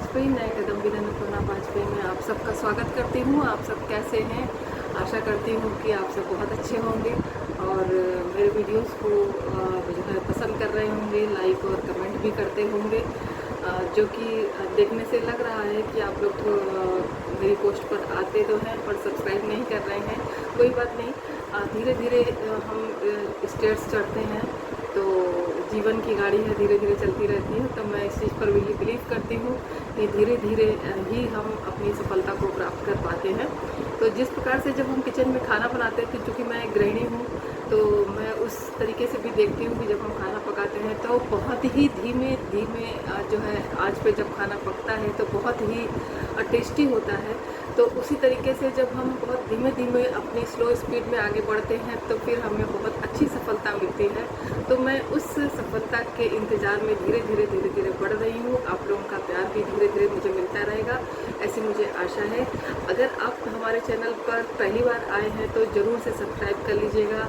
वाजपेयी, नए कदम विद अन्नपूर्णा वाजपेयी में आप सबका स्वागत करती हूँ। आप सब कैसे हैं? आशा करती हूँ कि आप सब बहुत अच्छे होंगे और मेरे वीडियोस को जो है पसंद कर रहे होंगे, लाइक और कमेंट भी करते होंगे, जो कि देखने से लग रहा है कि आप लोग तो मेरी पोस्ट पर आते तो हैं पर सब्सक्राइब नहीं कर रहे हैं। कोई बात नहीं, धीरे धीरे हम स्टेयर्स चढ़ते हैं, तो जीवन की गाड़ी है, धीरे धीरे चलती रहती है। तो मैं इस चीज़ पर बिलीव करती हूँ कि धीरे धीरे ही हम अपनी सफलता को प्राप्त कर पाते हैं। तो जिस प्रकार से जब हम किचन में खाना बनाते हैं, क्योंकि मैं एक गृहिणी हूँ, तो मैं उस तरीके से भी देखती हूँ कि जब हम खाना पकाते हैं तो बहुत ही धीमे धीमे जो है आँच पे जब खाना पकता है तो बहुत ही टेस्टी होता है। तो उसी तरीके से जब हम बहुत धीमे धीमे अपनी स्लो स्पीड में आगे बढ़ते हैं तो फिर हमें बहुत अच्छी सफलता मिलती है। तो मैं उस सफलता के इंतज़ार में धीरे धीरे बढ़ रही हूँ। आप लोगों का प्यार भी धीरे धीरे मुझे मिलता रहेगा, ऐसी मुझे आशा है। अगर आप हमारे चैनल पर पहली बार आए हैं तो ज़रूर से सब्सक्राइब कर लीजिएगा,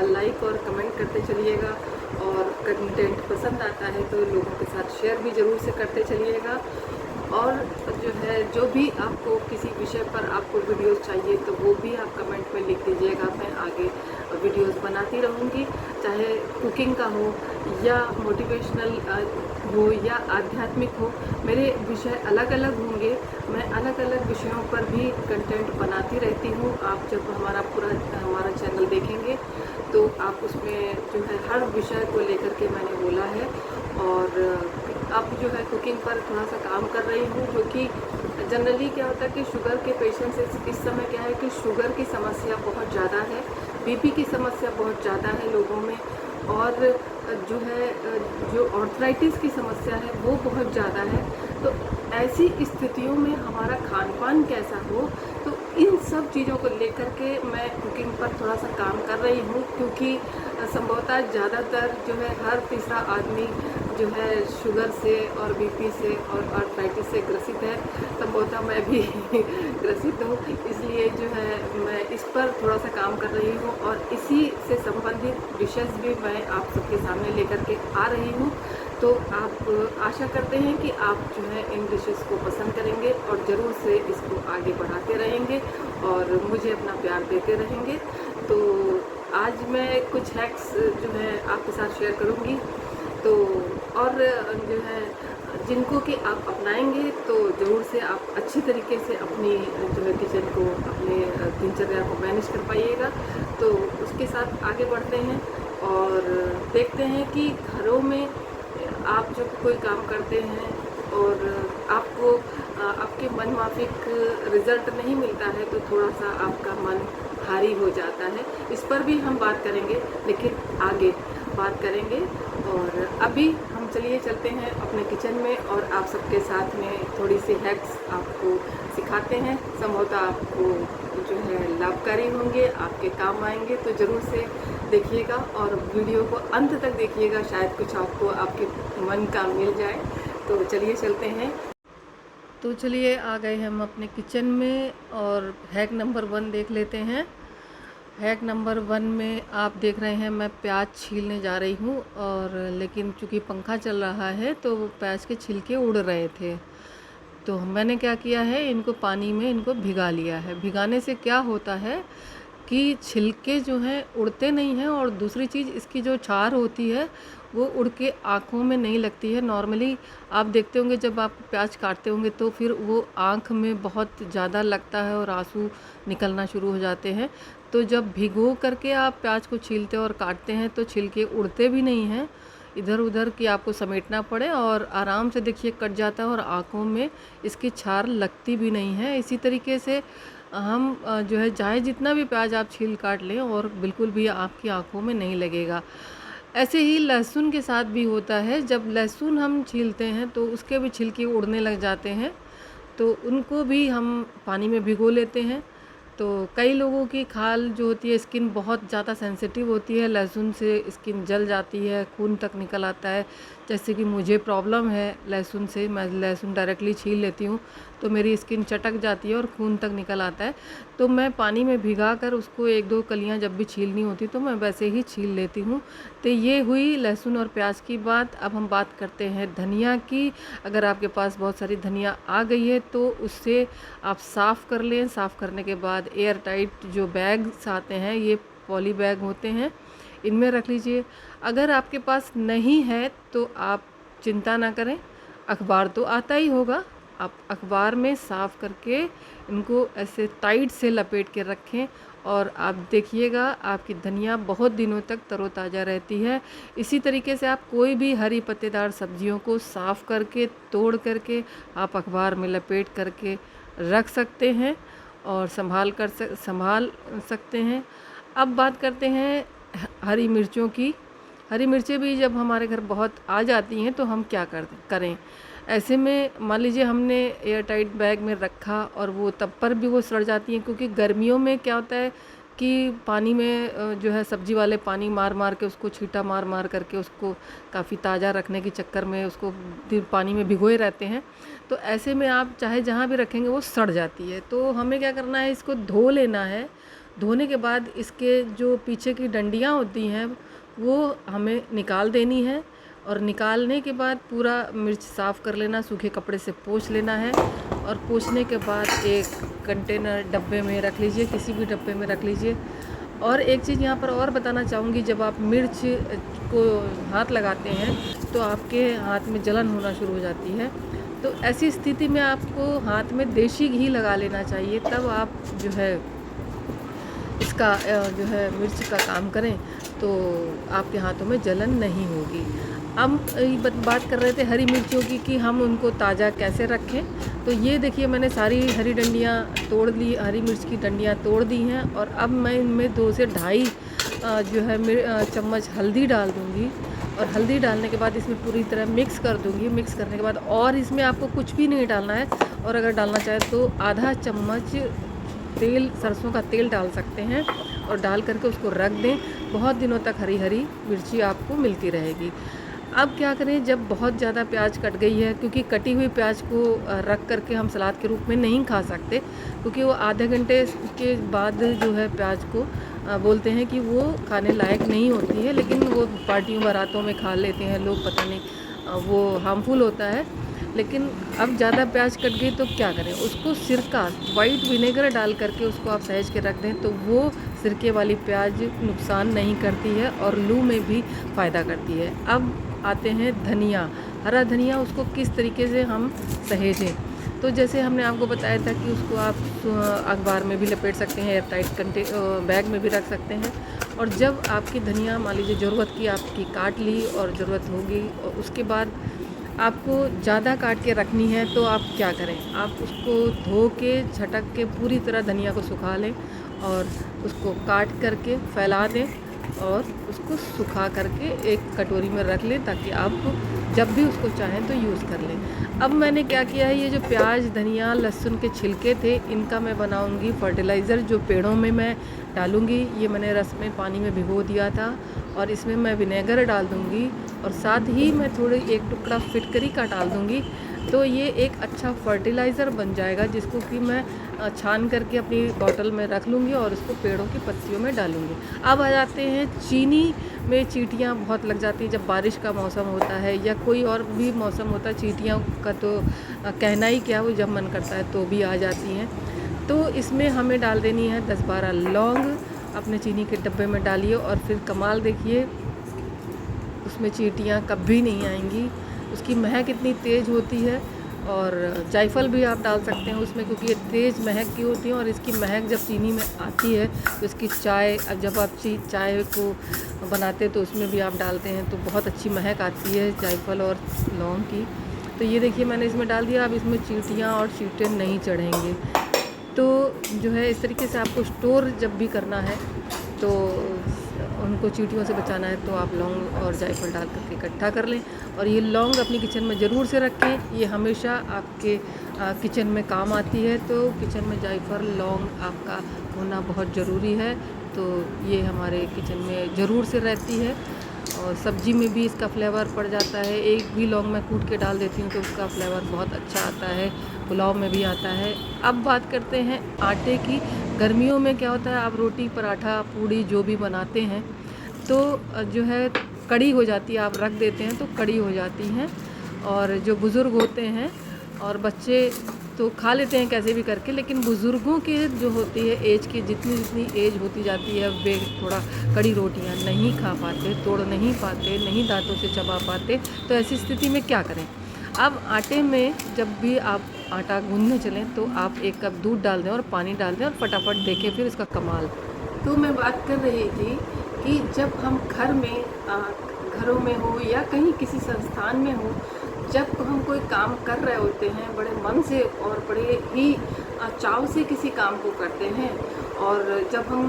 लाइक और कमेंट करते चलिएगा, और कंटेंट पसंद आता है तो लोगों के साथ शेयर भी ज़रूर से करते चलिएगा। और जो है, जो भी आपको किसी विषय पर आपको वीडियोस चाहिए तो वो भी आप कमेंट में लिख दीजिएगा। मैं आगे वीडियोस बनाती रहूँगी, चाहे कुकिंग का हो या मोटिवेशनल हो या आध्यात्मिक हो। मेरे विषय अलग अलग होंगे, मैं अलग अलग विषयों पर भी कंटेंट बनाती रहती हूँ। आप जब हमारा चैनल देखेंगे तो आप उसमें जो है हर विषय को लेकर के मैंने बोला है। और अब जो है कुकिंग पर थोड़ा सा काम कर रही हूँ, जो कि जनरली क्या होता है कि शुगर के पेशेंट्स इस समय क्या है कि शुगर की समस्या बहुत ज़्यादा है, बीपी की समस्या बहुत ज़्यादा है लोगों में, और जो है जो आर्थराइटिस की समस्या है वो बहुत ज़्यादा है। तो ऐसी स्थितियों में हमारा खान पान कैसा हो, तो इन सब चीज़ों को लेकर के मैं कुकिंग पर थोड़ा सा काम कर रही हूँ, क्योंकि संभवतः ज़्यादातर जो है हर तीसरा आदमी जो है शुगर से और बीपी से और आर्थराइटिस से ग्रसित है। संभवतः मैं भी ग्रसित हूँ, इसलिए जो है मैं इस पर थोड़ा सा काम कर रही हूँ और इसी से संबंधित विषय भी मैं आप सबके सामने लेकर के आ रही हूँ। तो आप आशा करते हैं कि आप जो है इन डिशेस को पसंद करेंगे और ज़रूर से इसको आगे बढ़ाते रहेंगे और मुझे अपना प्यार देते रहेंगे। तो आज मैं कुछ हैक्स जो है आपके साथ शेयर करूँगी, तो और जो है जिनको कि आप अपनाएंगे तो ज़रूर से आप अच्छी तरीके से अपनी जो है किचन को, अपने दिनचर्या को मैनेज कर पाइएगा। तो उसके साथ आगे बढ़ते हैं और देखते हैं कि घरों में आप जब कोई काम करते हैं और आपको आपके मन माफिक रिज़ल्ट नहीं मिलता है तो थोड़ा सा आपका मन भारी हो जाता है। इस पर भी हम बात करेंगे, लेकिन आगे बात करेंगे। और अभी हम चलते हैं अपने किचन में और आप सबके साथ में थोड़ी सी हैक्स आपको सिखाते हैं। संभवतः आपको जो है लाभकारी होंगे, आपके काम आएंगे, तो ज़रूर से देखिएगा और वीडियो को अंत तक देखिएगा, शायद कुछ आपको आपके मन का मिल जाए। तो चलते हैं। तो चलिए आ गए हम अपने किचन में और हैक नंबर 1 देख लेते हैं। हैक नंबर 1 में आप देख रहे हैं मैं प्याज छीलने जा रही हूँ, और लेकिन चूँकि पंखा चल रहा है तो प्याज के छिलके उड़ रहे थे। तो मैंने क्या किया है, इनको पानी में इनको भिगा लिया है। भिगाने से क्या होता है कि छिलके जो हैं उड़ते नहीं हैं, और दूसरी चीज़ इसकी जो छार होती है वो उड़ के आँखों में नहीं लगती है। नॉर्मली आप देखते होंगे जब आप प्याज काटते होंगे तो फिर वो आँख में बहुत ज़्यादा लगता है और आंसू निकलना शुरू हो जाते हैं। तो जब भिगो करके आप प्याज को छीलते और काटते हैं तो छिलके उड़ते भी नहीं हैं इधर उधर कि आपको समेटना पड़े, और आराम से देखिए कट जाता है और आँखों में इसकी छार लगती भी नहीं है। इसी तरीके से हम जो है चाहे जितना भी प्याज आप छील काट लें और बिल्कुल भी आपकी आँखों में नहीं लगेगा। ऐसे ही लहसुन के साथ भी होता है, जब लहसुन हम छीलते हैं तो उसके भी छिलके उड़ने लग जाते हैं, तो उनको भी हम पानी में भिगो लेते हैं। तो कई लोगों की खाल जो होती है, स्किन बहुत ज़्यादा सेंसिटिव होती है, लहसुन से स्किन जल जाती है, खून तक निकल आता है। जैसे कि मुझे प्रॉब्लम है लहसुन से, मैं लहसुन डायरेक्टली छील लेती हूँ तो मेरी स्किन चटक जाती है और खून तक निकल आता है। तो मैं पानी में भिगा कर उसको 1-2 कलियाँ जब भी छीलनी होती तो मैं वैसे ही छील लेती हूँ। तो ये हुई लहसुन और प्याज की बात। अब हम बात करते हैं धनिया की। अगर आपके पास बहुत सारी धनिया आ गई है तो उससे आप साफ़ कर लें। साफ़ करने के बाद एयर टाइट जो बैग्स आते हैं, ये पॉली बैग होते हैं, इनमें रख लीजिए। अगर आपके पास नहीं है तो आप चिंता ना करें, अखबार तो आता ही होगा, आप अखबार में साफ़ करके इनको ऐसे टाइट से लपेट के रखें और आप देखिएगा आपकी धनिया बहुत दिनों तक तरोताज़ा रहती है। इसी तरीके से आप कोई भी हरी पत्तेदार सब्जियों को साफ़ करके, तोड़ करके आप अखबार में लपेट करके रख सकते हैं और संभाल सकते हैं। अब बात करते हैं हरी मिर्चों की। हरी मिर्चें भी जब हमारे घर बहुत आ जाती हैं तो हम क्या करें। ऐसे में मान लीजिए हमने एयर टाइट बैग में रखा और वो तब पर भी वो सड़ जाती हैं, क्योंकि गर्मियों में क्या होता है कि पानी में जो है सब्जी वाले पानी मार मार के उसको छींटा मार मार करके उसको काफ़ी ताज़ा रखने के चक्कर में उसको पानी में भिगोए रहते हैं। तो ऐसे में आप चाहे जहाँ भी रखेंगे वो सड़ जाती है। तो हमें क्या करना है, इसको धो लेना है। धोने के बाद इसके जो पीछे की डंडियाँ होती हैं वो हमें निकाल देनी है और निकालने के बाद पूरा मिर्च साफ़ कर लेना, सूखे कपड़े से पोंछ लेना है और पोंछने के बाद एक कंटेनर डब्बे में रख लीजिए, किसी भी डब्बे में रख लीजिए। और एक चीज़ यहाँ पर और बताना चाहूँगी, जब आप मिर्च को हाथ लगाते हैं तो आपके हाथ में जलन होना शुरू हो जाती है। तो ऐसी स्थिति में आपको हाथ में देसी घी लगा लेना चाहिए, तब आप जो है इसका जो है मिर्च का काम करें तो आपके हाथों में जलन नहीं होगी। अब बात कर रहे थे हरी मिर्चों की कि हम उनको ताज़ा कैसे रखें। तो ये देखिए मैंने सारी हरी डंडियाँ तोड़ ली, हरी मिर्च की डंडियाँ तोड़ दी हैं और अब मैं इनमें 2 से ढाई जो है चम्मच हल्दी डाल दूँगी और हल्दी डालने के बाद इसमें पूरी तरह मिक्स कर दूँगी। मिक्स करने के बाद और इसमें आपको कुछ भी नहीं डालना है, और अगर डालना चाहें तो आधा चम्मच तेल, सरसों का तेल डाल सकते हैं और डाल करके उसको रख दें। बहुत दिनों तक हरी हरी मिर्ची आपको मिलती रहेगी। अब क्या करें, जब बहुत ज़्यादा प्याज कट गई है, क्योंकि कटी हुई प्याज को रख करके हम सलाद के रूप में नहीं खा सकते, क्योंकि वो आधे घंटे के बाद जो है प्याज को बोलते हैं कि वो खाने लायक नहीं होती है, लेकिन वो पार्टियों बारातों में खा लेते हैं लोग, पता नहीं वो हार्मफुल होता है। लेकिन अब ज़्यादा प्याज कट गई तो क्या करें, उसको सिरका, वाइट विनेगर डाल करके उसको आप सहेज के रख दें तो वो सिरके वाली प्याज नुकसान नहीं करती है और लू में भी फ़ायदा करती है। अब आते हैं धनिया, हरा धनिया, उसको किस तरीके से हम सहेजें। तो जैसे हमने आपको बताया था कि उसको आप अखबार में भी लपेट सकते हैं, एयर टाइट बैग में भी रख सकते हैं। और जब आपकी धनिया मान लीजिए ज़रूरत की आपकी काट ली और ज़रूरत होगी और उसके बाद आपको ज़्यादा काट के रखनी है तो आप क्या करें, आप उसको धो के झटक के पूरी तरह धनिया को सुखा लें और उसको काट करके फैला दें और उसको सुखा करके एक कटोरी में रख लें, ताकि आप जब भी उसको चाहें तो यूज़ कर लें। अब मैंने क्या किया है, ये जो प्याज, धनिया, लहसुन के छिलके थे, इनका मैं बनाऊंगी फर्टिलाइज़र जो पेड़ों में मैं डालूंगी। ये मैंने रस में पानी में भिगो दिया था और इसमें मैं विनेगर डाल दूंगी और साथ ही मैं थोड़ी एक टुकड़ा फिटकरी का डाल दूंगी। तो ये एक अच्छा फर्टिलाइज़र बन जाएगा, जिसको कि मैं छान करके अपनी बॉटल में रख लूँगी और उसको पेड़ों की पत्तियों में डालूँगी। अब आ जाते हैं चीनी में। चींटियाँ बहुत लग जाती हैं जब बारिश का मौसम होता है या कोई और भी मौसम होता है, चींटियों का तो कहना ही क्या, वो जब मन करता है तो भी आ जाती हैं। तो इसमें हमें डाल देनी है 10-12 लौंग, अपने चीनी के डब्बे में डालिए और फिर कमाल देखिए, उसमें चींटियाँ कभी नहीं आएंगी। उसकी महक इतनी तेज़ होती है। और जायफल भी आप डाल सकते हैं उसमें, क्योंकि ये तेज़ महक की होती है और इसकी महक जब चीनी में आती है तो इसकी चाय, जब आप चाय को बनाते हैं तो उसमें भी आप डालते हैं तो बहुत अच्छी महक आती है जायफल और लौंग की। तो ये देखिए मैंने इसमें डाल दिया। अब इसमें चींटियाँ और चींटे नहीं चढ़ेंगे। तो जो है इस तरीके से आपको स्टोर जब भी करना है तो उनको चींटियों से बचाना है तो आप लौंग और जायफल डाल करके इकट्ठा कर लें। और ये लौंग अपनी किचन में ज़रूर से रखें, ये हमेशा आपके किचन में काम आती है। तो किचन में जायफल लौंग आपका होना बहुत ज़रूरी है। तो ये हमारे किचन में ज़रूर से रहती है और सब्ज़ी में भी इसका फ्लेवर पड़ जाता है। एक भी लौंग मैं कूट के डाल देती हूँ तो उसका फ्लेवर बहुत अच्छा आता है, पुलाव में भी आता है। अब बात करते हैं आटे की। गर्मियों में क्या होता है, आप रोटी पराठा पूड़ी जो भी बनाते हैं तो जो है कड़ी हो जाती है, आप रख देते हैं तो कड़ी हो जाती हैं। और जो बुज़ुर्ग होते हैं और बच्चे तो खा लेते हैं कैसे भी करके, लेकिन बुज़ुर्गों के जो होती है एज की, जितनी जितनी एज होती जाती है वे थोड़ा कड़ी रोटियां नहीं खा पाते, तोड़ नहीं पाते, नहीं दांतों से चबा पाते। तो ऐसी स्थिति में क्या करें? अब आटे में जब भी आप आटा गूंदने चलें तो आप 1 कप दूध डाल दें और पानी डाल दें और फटाफट देखें फिर इसका कमाल। तो मैं बात कर रही थी कि जब हम घर में घरों में हो या कहीं किसी संस्थान में हो, जब हम कोई काम कर रहे होते हैं बड़े मन से और बड़े ही चाव से किसी काम को करते हैं, और जब हम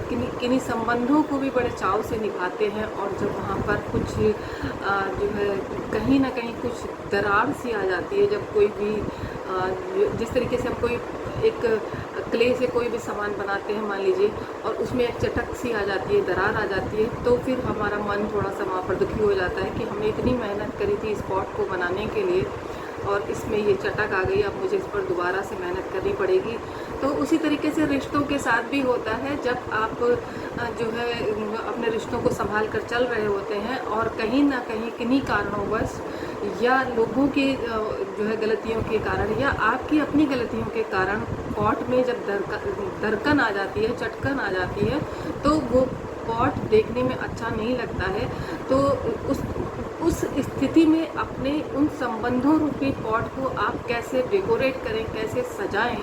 किन्हीं संबंधों को भी बड़े चाव से निभाते हैं, और जब वहाँ पर कुछ जो है कहीं ना कहीं कुछ दरार सी आ जाती है, जब कोई भी जिस तरीके से हम कोई एक क्ले से कोई भी सामान बनाते हैं मान लीजिए, और उसमें एक चटक सी आ जाती है, दरार आ जाती है, तो फिर हमारा मन थोड़ा सा वहाँ पर दुखी हो जाता है कि हमने इतनी मेहनत करी थी इस पॉट को बनाने के लिए और इसमें ये चटक आ गई, अब मुझे इस पर दोबारा से मेहनत करनी पड़ेगी। तो उसी तरीके से रिश्तों के साथ भी होता है। जब आप जो है अपने रिश्तों को संभाल कर चल रहे होते हैं और कहीं ना कहीं किन्हीं कारणोंवश या लोगों की जो है गलतियों के कारण या आपकी अपनी गलतियों के कारण पॉट में जब दरकन आ जाती है, चटकन आ जाती है, तो वो पॉट देखने में अच्छा नहीं लगता है। तो उस स्थिति में अपने उन संबंधों रूपी पॉट को आप कैसे डेकोरेट करें, कैसे सजाएं,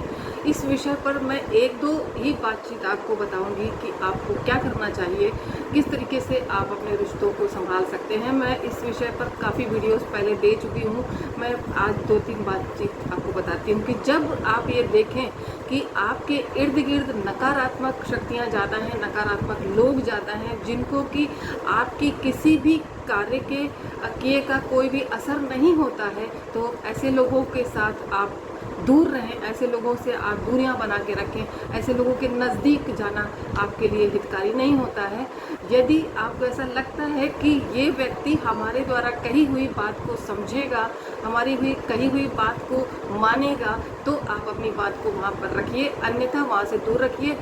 इस विषय पर मैं 1-2 ही बातचीत आपको बताऊंगी कि आपको क्या करना चाहिए, किस तरीके से आप अपने रिश्तों को संभाल सकते हैं। मैं इस विषय पर काफ़ी वीडियोस पहले दे चुकी हूँ, मैं आज 2-3 बातचीत आपको बताती हूँ कि जब आप ये देखें कि आपके इर्द गिर्द नकारात्मक शक्तियाँ ज़्यादा हैं, नकारात्मक लोग ज़्यादा हैं, जिनको कि आपकी किसी भी कार्य के किए का कोई भी असर नहीं होता है, तो ऐसे लोगों के साथ आप दूर रहें, ऐसे लोगों से आप दूरियां बना के रखें। ऐसे लोगों के नज़दीक जाना आपके लिए हितकारी नहीं होता है। यदि आपको ऐसा लगता है कि ये व्यक्ति हमारे द्वारा कही हुई बात को समझेगा, हमारी कही हुई बात को मानेगा, तो आप अपनी बात को वहाँ पर रखिए, अन्यथा वहाँ से दूर रखिए,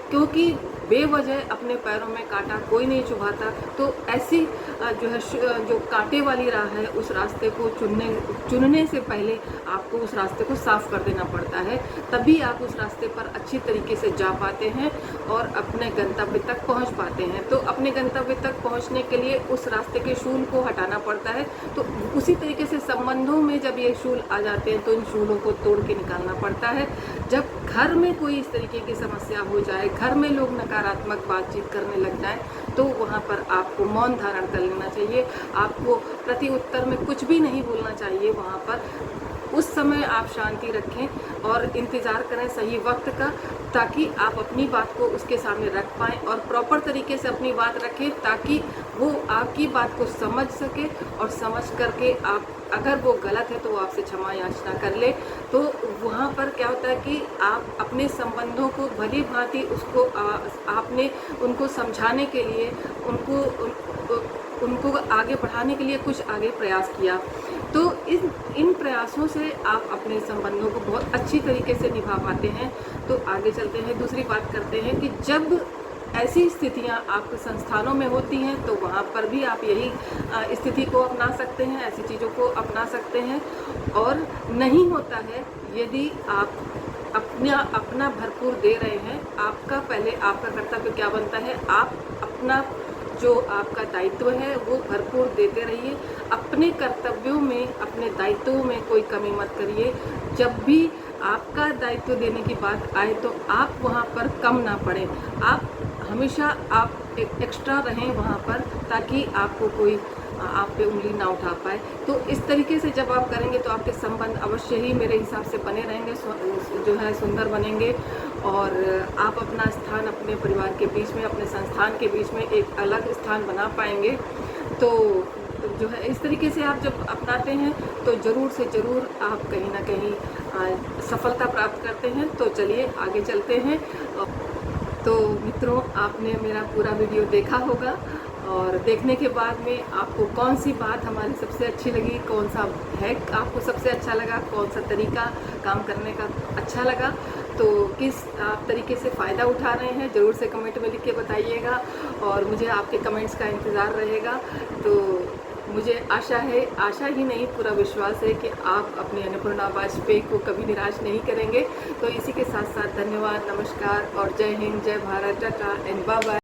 क्योंकि बेवजह अपने पैरों में कांटा कोई नहीं चुभाता। तो ऐसी जो है जो कांटे वाली राह है, उस रास्ते को चुनने से पहले आपको उस रास्ते को साफ कर देना पड़ता है, तभी आप उस रास्ते पर अच्छी तरीके से जा पाते हैं और अपने गंतव्य तक पहुंच पाते हैं। तो अपने गंतव्य तक पहुंचने के लिए उस रास्ते के शूल को हटाना पड़ता है। तो उसी तरीके से संबंधों में जब ये शूल आ जाते हैं तो इन शूलों को तोड़ के निकालना पड़ता है। जब घर में कोई इस तरीके की समस्या हो जाए, घर में लोग नकारात्मक बातचीत करने लग जाएं, तो वहाँ पर आपको मौन धारण कर लेना चाहिए। आपको प्रति उत्तर में कुछ भी नहीं बोलना चाहिए। वहाँ पर उस समय आप शांति रखें और इंतज़ार करें सही वक्त का, ताकि आप अपनी बात को उसके सामने रख पाएँ और प्रॉपर तरीके से अपनी बात रखें, ताकि वो आपकी बात को समझ सके और समझ करके आप, अगर वो गलत है तो वो आपसे क्षमा याचना कर ले। तो वहाँ पर क्या होता है कि आप अपने संबंधों को भली भांति उसको आपने उनको समझाने के लिए, उनको आगे बढ़ाने के लिए कुछ आगे प्रयास किया, तो इन प्रयासों से आप अपने संबंधों को बहुत अच्छी तरीके से निभा पाते हैं। तो आगे चलते हैं, दूसरी बात करते हैं कि जब ऐसी स्थितियां आपके संस्थानों में होती हैं तो वहाँ पर भी आप यही स्थिति को अपना सकते हैं, ऐसी चीज़ों को अपना सकते हैं। और नहीं होता है, यदि आप अपना भरपूर दे रहे हैं, आपका कर्तव्य क्या बनता है, आप अपना जो आपका दायित्व है वो भरपूर देते रहिए। अपने कर्तव्यों में, अपने दायित्वों में कोई कमी मत करिए। जब भी आपका दायित्व देने की बात आए तो आप वहाँ पर कम ना पड़े, आप हमेशा आप एक्स्ट्रा रहें वहाँ पर, ताकि आपको कोई आप पे उंगली ना उठा पाए। तो इस तरीके से जब आप करेंगे तो आपके संबंध अवश्य ही मेरे हिसाब से बने रहेंगे, जो है सुंदर बनेंगे, और आप अपना स्थान अपने परिवार के बीच में, अपने संस्थान के बीच में एक अलग स्थान बना पाएंगे। तो जो है इस तरीके से आप जब अपनाते हैं तो ज़रूर से ज़रूर आप कहीं ना कहीं सफलता प्राप्त करते हैं। तो चलिए आगे चलते हैं। तो मित्रों, आपने मेरा पूरा वीडियो देखा होगा, और देखने के बाद में आपको कौन सी बात हमारी सबसे अच्छी लगी, कौन सा हैक आपको सबसे अच्छा लगा, कौन सा तरीका काम करने का अच्छा लगा, तो किस आप तरीके से फ़ायदा उठा रहे हैं, ज़रूर से कमेंट में लिख के बताइएगा, और मुझे आपके कमेंट्स का इंतज़ार रहेगा। तो मुझे आशा ही नहीं, पूरा विश्वास है कि आप अपने अन्नपूर्णा वाजपेयी को कभी निराश नहीं करेंगे। तो इसी के साथ साथ धन्यवाद, नमस्कार और जय हिंद, जय Bharat, tata and bye bye.